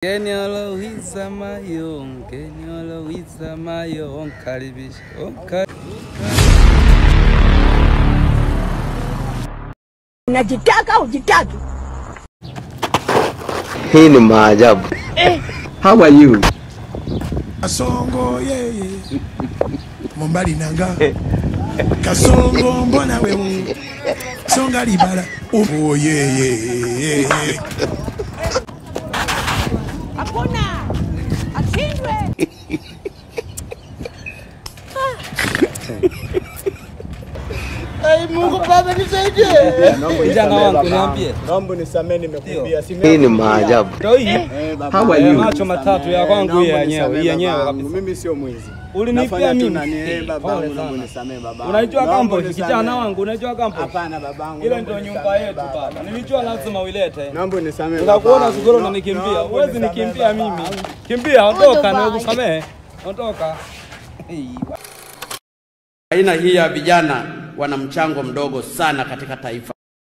Kenya Louisa Mayon, Kenya Louisa Mayon, karibisha. Unajitaka ujitaki. Hii ni maajabu. How are you? Kasongo Mombali nanga. Kasongo mbona wewe. Songa libala. Oh Hakuna. Ashindwe. Hey Mungu Baba nisaidie. Kijana wangu niambie. Naomba nisamee nimekumbia. Hii ni maajabu. Ndio hii. How are you? Macho matatu ya kwangu hii yenyewe kabisa. Mimi sio mwizi. Ulinipia mimi. Babangu, naomba nisamee babangu. Unajua kampo kijana wangu, unajua kampo? Hapana babangu. Ile ndio nyumba yetu baba. Nilijua lazima uilete. Naomba nisamee. Unakuona sigoro unanikimbia. Huwezi nikimbia mimi. Kimbia, ondoka na ukusamee. Ondoka. Aina hii ya vijana wana mchango mdogo sana katika taifa.